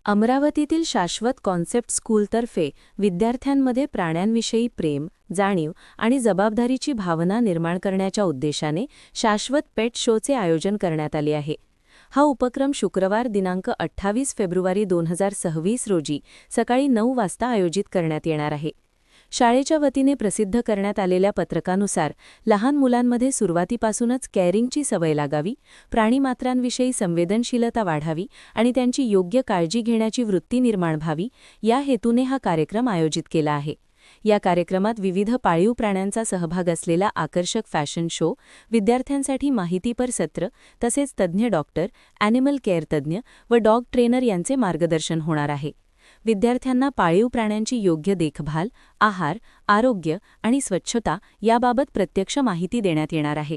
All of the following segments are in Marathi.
अमरावतीतील शाश्वत कॉन्सेप्ट स्कूलतर्फे विद्यार्थ्यांमध्ये प्राण्यांविषयी प्रेम, जाणीव आणि जबाबदारीची भावना निर्माण करण्याच्या उद्देशाने शाश्वत पेट शोचे आयोजन करण्यात आले आहे. हा उपक्रम शुक्रवार दिनांक 28 फेब्रुवारी 2026 रोजी सकाळी 9 वाजता आयोजित करण्यात येणार आहे. शाळेच्या वतीने प्रसिद्ध करण्यात आलेल्या पत्रकानुसार लहान मुलांमध्ये सुरुवातीपासूनच केअरिंगची सवय लागावी, प्राणीमात्रांविषयी संवेदनशीलता वाढावी आणि त्यांची योग्य काळजी घेण्याची वृत्ती निर्माण व्हावी, या हेतूने हा कार्यक्रम आयोजित केला आहे. या कार्यक्रमात विविध पाळीव प्राण्यांचा सहभाग असलेला आकर्षक फॅशन शो, विद्यार्थ्यांसाठी माहितीपर सत्र, तसेच तज्ज्ञ डॉक्टर, ॲनिमल केअर तज्ज्ञ व डॉग ट्रेनर यांचे मार्गदर्शन होणार आहे. विद्यार्थ्यांना पाळीव प्राण्यांची योग्य देखभाल, आहार, आरोग्य आणि स्वच्छता याबाबत प्रत्यक्ष माहिती देण्यात येणार आहे.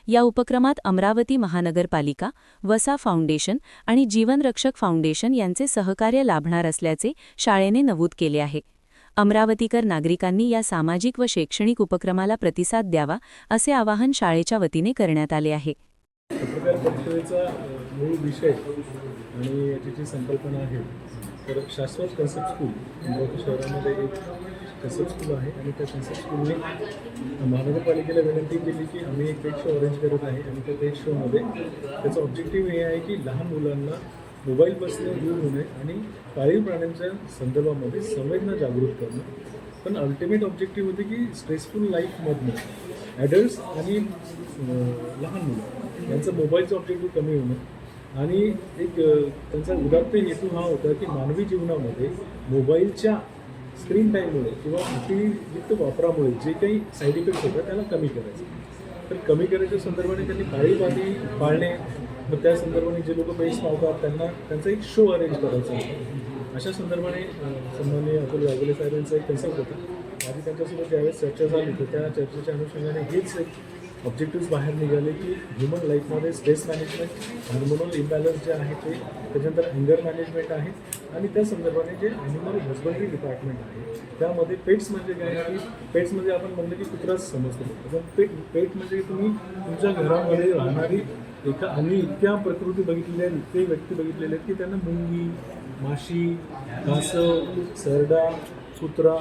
या उपक्रमात अमरावती महानगरपालिका, वसा फाउंडेशन आणि जीवन रक्षक फाउंडेशन यांचे सहकार्य लाभणार असल्याचे शाळेने नमूद केले आहे. अमरावतीकर नागरिकांनी या सामाजिक व शैक्षणिक उपक्रमाला प्रतिसाद द्यावा, असे आवाहन शाळेच्या वतीने करण्यात आले आहे. पत्रकार परिषदेचा मूळ विषय आणि याची जी संकल्पना आहे तर शाश्वत कन्सेप्ट स्कूल अमरावती शहरामध्ये एक कन्सेप्ट स्कूल आहे आणि त्या कन्सेप्ट स्कूलने महानगरपालिकेला विनंती केली की आम्ही एक पेट शो अरेंज करत आहे आणि त्या पेट शोमध्ये त्याचं ऑब्जेक्टिव्ह हे आहे की लहान मुलांना मोबाईलपासून दूर होणे आणि पाळीव प्राण्यांच्या संदर्भामध्ये संवेदना जागृत करणं. पण अल्टिमेट ऑब्जेक्टिव्ह होते की स्ट्रेसफुल लाईफमधनं ॲडल्ट्स आणि लहान मुलं यांचं मोबाईलचं ऑब्जेक्टिव्ह कमी होणं आणि एक त्यांचा उदात्त हेतू हा होता की मानवी जीवनामध्ये मोबाईलच्या स्क्रीन टाईममुळे किंवा अतिरिक्त वापरामुळे जे काही साईड इफेक्ट्स होतात त्याला कमी करायचं. तर कमी करायच्या संदर्भाने त्यांनी पाळीव प्राणी पाळणे, मग त्या संदर्भाने जे लोक पेट्स पाळतात त्यांचा एक शो अरेंज करायचा होता. अशा संदर्भाने सन्माननीय अतुल गायगुले साहेबांचा एक कन्सेप्ट होता. माझी त्यांच्यासोबत ज्यावेळेस चर्चा झाली तर त्या चर्चेच्या अनुषंगाने हेच एक ऑब्जेक्टिव्स बाहेर निघाले की ह्युमन लाईफमध्ये स्ट्रेस मॅनेजमेंट, हार्मोनल इम्बॅलन्स जे आहे ते, त्याच्यानंतर अँगर मॅनेजमेंट आहे आणि त्या संदर्भाने जे ॲनिमल हजबंडरी डिपार्टमेंट आहे त्यामध्ये पेट्स म्हणजे काय की पेट्समध्ये आपण म्हणलं की कुत्राच समजतो. पण पेट म्हणजे तुम्ही तुमच्या घरामध्ये राहणारी आम्ही इतक्या प्रकृती बघितलेल्या आहेत, इतके व्यक्ती बघितलेले आहेत की त्यांना मुंगी, माशी, कासव, सरडा, कुत्रा,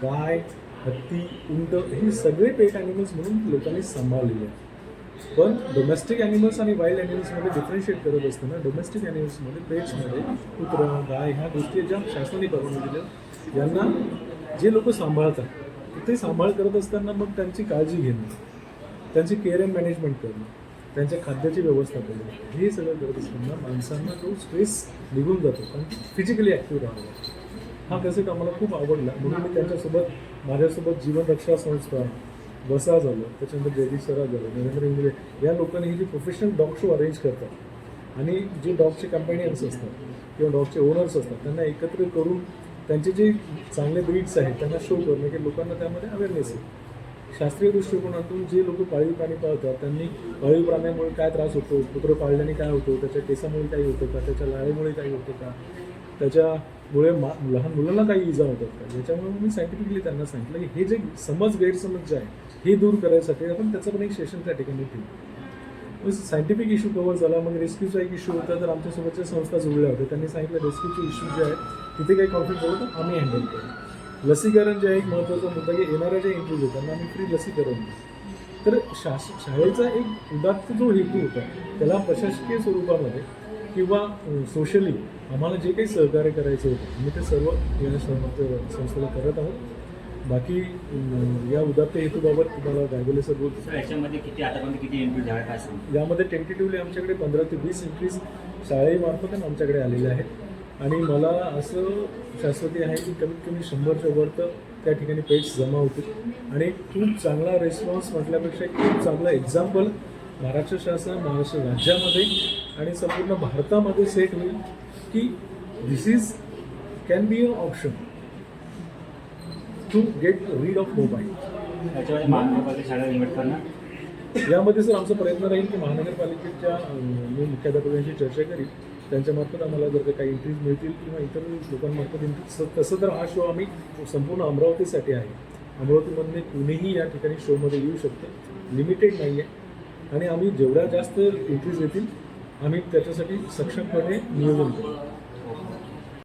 गाय, हत्ती, उंट ही सगळे पेट ॲनिमल्स म्हणून लोकांनी सांभाळलेले आहेत. पण डोमेस्टिक ॲनिमल्स आणि वाईल्ड ॲनिमल्समध्ये डिफरन्शिएट करत असताना डोमेस्टिक ॲनिमल्समध्ये पेट्समध्ये कुत्रा, गाय ह्या गोष्टी ज्या शासनाने परवानगी दिल्या यांना जे लोक सांभाळतात ते सांभाळ करत असताना मग त्यांची काळजी घेणं, त्यांची केअर अँड मॅनेजमेंट करणं, त्यांच्या खाद्याची व्यवस्था करणं, हे सगळं करत असताना माणसांना जो स्ट्रेस निघून जातो कारण फिजिकली ॲक्टिव्ह राहावं. हा कन्सेप्ट आम्हाला खूप आवडला म्हणून मी त्यांच्यासोबत माझ्यासोबत जीवन रक्षा संस्था, वसा झालं, त्याच्यानंतर जयदीप सराफ झालं, नरेंद्र इंगळे या लोकांनी ही जी प्रोफेशनल डॉग शो अरेंज करतात आणि जे डॉगचे कंपॅनियन्स असतात किंवा डॉगचे ओनर्स असतात त्यांना एकत्र करून त्यांचे जे चांगले ब्रीड्स आहेत त्यांना शो करणं की लोकांना त्यामध्ये अवेअरनेस आहे. शास्त्रीय दृष्टिकोनातून जे लोक पाळीव प्राणी पाळतात त्यांनी पाळीव प्राण्यामुळे काय त्रास होतो, कुत्रं पाळल्याने काय होतो, त्याच्या केसामुळे काही होतं का, त्याच्या लाळेमुळे काही होतं का, त्याच्यामुळे लहान मुलांना काही इजा होतात का. याच्यामुळे मी सायंटिफिकली त्यांना सांगितलं की हे जे गैरसमज जे आहे हे दूर करायसाठी आपण त्याचं पण एक सेशन त्या ठिकाणी ठेवू. सायंटिफिक इश्यू कव्हर झाला. मग रेस्क्यूचा एक इश्यू होता तर आमच्यासोबतच्या संस्था जुळल्या होत्या. त्यांनी सांगितलं रेस्क्यूचे इश्यू जे आहेत तिथे काही कॉन्फ्लिक्ट झालं तर आम्ही हँडल करू. लसीकरण जे आहे एक महत्त्वाचा मुद्दा की येणाऱ्या ज्या एंट्रीज होतात त्यांना आम्ही फ्री लसीकरण देऊ. तर शाळेचा एक उदात्त जो हेतू होता त्याला प्रशासकीय स्वरूपामध्ये किंवा सोशली आम्हाला जे काही सहकार्य करायचं होतं आम्ही ते सर्व या संस्थेला करत आहोत. बाकी या उदात्त हेतूबाबत तुम्हाला गायगुले सर बोलतो. याच्यामध्ये किती एंट्री झाल्या काय सांग? यामध्ये टेंटेटिव्हली आमच्याकडे 15 ते 20 एंट्रीज शाळेमार्फत आमच्याकडे आलेल्या आहेत आणि मला असं शाश्वती आहे की कमीत कमी 100च्या वर तर त्या ठिकाणी पेट्स जमा होतील आणि खूप चांगला रिस्पॉन्स म्हटल्यापेक्षा खूप चांगलं एक्झाम्पल महाराष्ट्र शासन, महाराष्ट्र राज्यामध्ये आणि संपूर्ण भारतामध्ये सेट होईल की this can be a option to get rid of mobile. याच्यामध्ये महानगरपालिका शाळा इन्व्हाइट करणार. यामध्ये सर आमचा प्रयत्न राहील की महानगरपालिकेच्या मी मुख्याध्यापकांशी चर्चा करीन, त्यांच्यामार्फत आम्हाला जर काही एंट्रीज मिळतील किंवा इतर लोकांमार्फत एंट्रीज तसं तर हा शो आम्ही संपूर्ण अमरावतीसाठी आहे. अमरावतीमधले कुणीही या ठिकाणी शोमध्ये येऊ शकतं, लिमिटेड नाही आहे आणि आम्ही जेवढ्या जास्त एंट्रीज येतील आम्ही त्याच्यासाठी सक्षमपणे नियोजन करू.